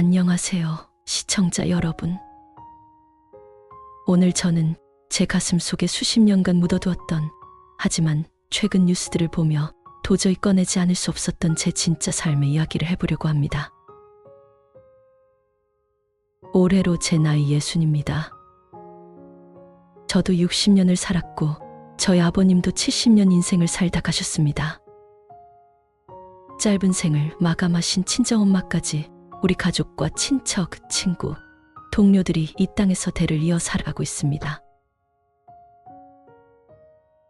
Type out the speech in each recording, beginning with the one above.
안녕하세요, 시청자 여러분. 오늘 저는 제 가슴 속에 수십 년간 묻어두었던, 하지만 최근 뉴스들을 보며 도저히 꺼내지 않을 수 없었던 제 진짜 삶의 이야기를 해보려고 합니다. 올해로 제 나이 60입니다. 저도 60년을 살았고 저희 아버님도 70년 인생을 살다 가셨습니다. 짧은 생을 마감하신 친정엄마까지 우리 가족과 친척, 친구, 동료들이 이 땅에서 대를 이어 살아가고 있습니다.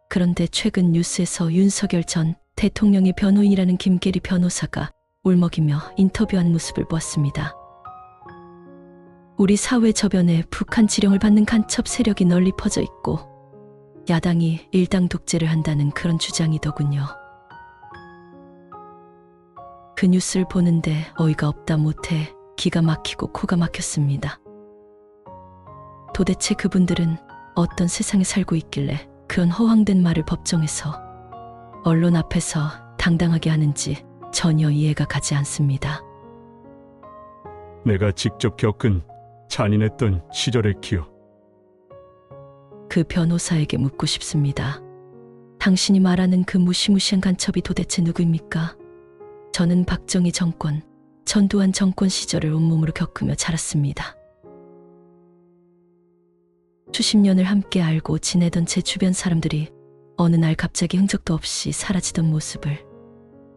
그런데 최근 뉴스에서 윤석열 전 대통령의 변호인이라는 김계리 변호사가 울먹이며 인터뷰한 모습을 보았습니다. 우리 사회 저변에 북한 지령을 받는 간첩 세력이 널리 퍼져 있고 야당이 일당 독재를 한다는 그런 주장이더군요. 그 뉴스를 보는데 어이가 없다 못해 기가 막히고 코가 막혔습니다. 도대체 그분들은 어떤 세상에 살고 있길래 그런 허황된 말을 법정에서, 언론 앞에서 당당하게 하는지 전혀 이해가 가지 않습니다. 내가 직접 겪은 잔인했던 시절의 기억. 그 변호사에게 묻고 싶습니다. 당신이 말하는 그 무시무시한 간첩이 도대체 누구입니까? 저는 박정희 정권, 전두환 정권 시절을 온몸으로 겪으며 자랐습니다. 수십 년을 함께 알고 지내던 제 주변 사람들이 어느 날 갑자기 흔적도 없이 사라지던 모습을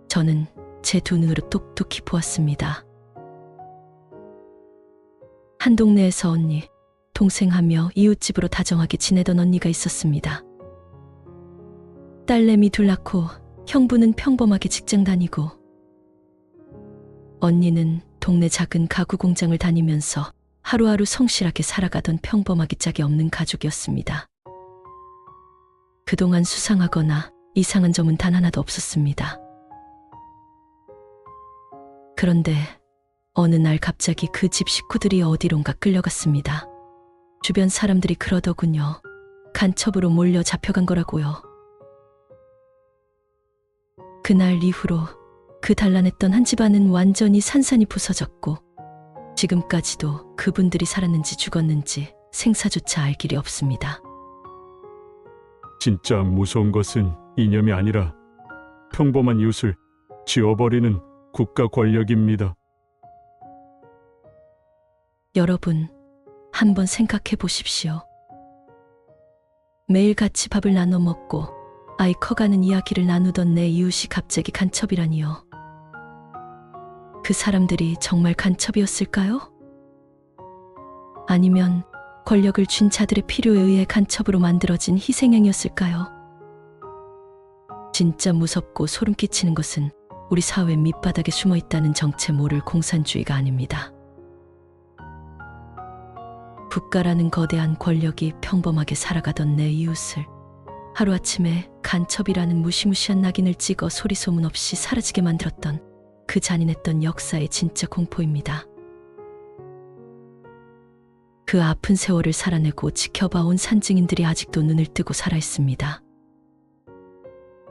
저는 제 두 눈으로 똑똑히 보았습니다. 한 동네에서 언니, 동생하며 이웃집으로 다정하게 지내던 언니가 있었습니다. 딸내미 둘 낳고 형부는 평범하게 직장 다니고 언니는 동네 작은 가구 공장을 다니면서 하루하루 성실하게 살아가던 평범하기 짝이 없는 가족이었습니다. 그동안 수상하거나 이상한 점은 단 하나도 없었습니다. 그런데 어느 날 갑자기 그 집 식구들이 어디론가 끌려갔습니다. 주변 사람들이 그러더군요. 간첩으로 몰려 잡혀간 거라고요. 그날 이후로 그 단란했던 한 집안은 완전히 산산이 부서졌고 지금까지도 그분들이 살았는지 죽었는지 생사조차 알 길이 없습니다. 진짜 무서운 것은 이념이 아니라 평범한 이웃을 지워버리는 국가 권력입니다. 여러분, 한번 생각해 보십시오. 매일 같이 밥을 나눠 먹고 아이 커가는 이야기를 나누던 내 이웃이 갑자기 간첩이라니요. 그 사람들이 정말 간첩이었을까요? 아니면 권력을 쥔 자들의 필요에 의해 간첩으로 만들어진 희생양이었을까요? 진짜 무섭고 소름 끼치는 것은 우리 사회 밑바닥에 숨어 있다는 정체 모를 공산주의가 아닙니다. 국가라는 거대한 권력이 평범하게 살아가던 내 이웃을 하루아침에 간첩이라는 무시무시한 낙인을 찍어 소리소문 없이 사라지게 만들었던 그 잔인했던 역사의 진짜 공포입니다. 그 아픈 세월을 살아내고 지켜봐온 산증인들이 아직도 눈을 뜨고 살아있습니다.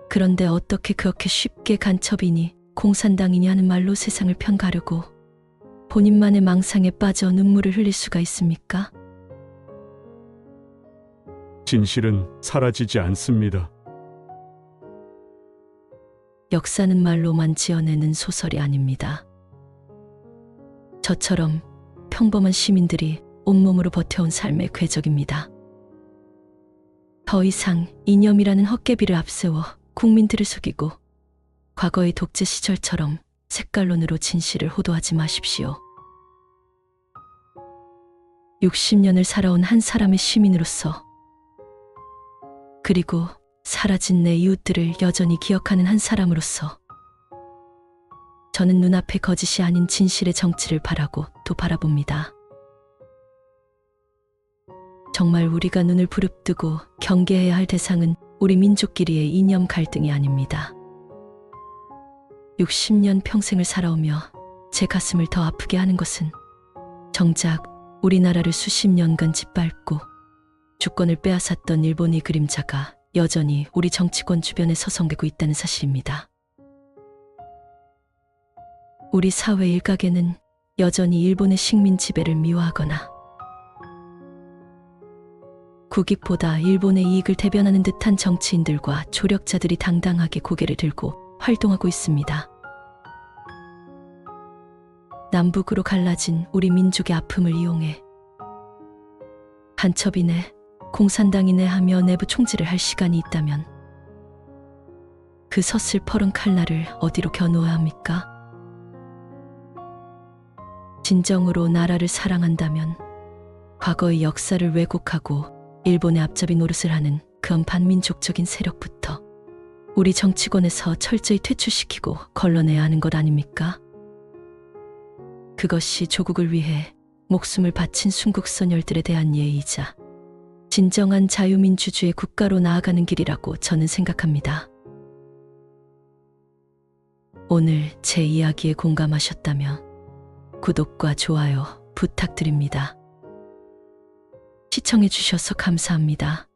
그런데 어떻게 그렇게 쉽게 간첩이니 공산당이니 하는 말로 세상을 편가르고 본인만의 망상에 빠져 눈물을 흘릴 수가 있습니까? 진실은 사라지지 않습니다. 역사는 말로만 지어내는 소설이 아닙니다. 저처럼 평범한 시민들이 온몸으로 버텨온 삶의 궤적입니다. 더 이상 이념이라는 헛개비를 앞세워 국민들을 속이고 과거의 독재 시절처럼 색깔론으로 진실을 호도하지 마십시오. 60년을 살아온 한 사람의 시민으로서, 그리고 사라진 내 이웃들을 여전히 기억하는 한 사람으로서 저는 눈앞에 거짓이 아닌 진실의 정치를 바라고 또 바라봅니다. 정말 우리가 눈을 부릅뜨고 경계해야 할 대상은 우리 민족끼리의 이념 갈등이 아닙니다. 60년 평생을 살아오며 제 가슴을 더 아프게 하는 것은 정작 우리나라를 수십 년간 짓밟고 주권을 빼앗았던 일본의 그림자가 여전히 우리 정치권 주변에 서성이고 있다는 사실입니다. 우리 사회 일각에는 여전히 일본의 식민 지배를 미화하거나 국익보다 일본의 이익을 대변하는 듯한 정치인들과 조력자들이 당당하게 고개를 들고 활동하고 있습니다. 남북으로 갈라진 우리 민족의 아픔을 이용해 간첩이네, 공산당이네 하며 내부 총질을 할 시간이 있다면 그 서슬퍼런 칼날을 어디로 겨누어야 합니까? 진정으로 나라를 사랑한다면 과거의 역사를 왜곡하고 일본의 앞잡이 노릇을 하는 그런 반민족적인 세력부터 우리 정치권에서 철저히 퇴출시키고 걸러내야 하는 것 아닙니까? 그것이 조국을 위해 목숨을 바친 순국선열들에 대한 예의이자 진정한 자유민주주의 국가로 나아가는 길이라고 저는 생각합니다. 오늘 제 이야기에 공감하셨다면 구독과 좋아요 부탁드립니다. 시청해 주셔서 감사합니다.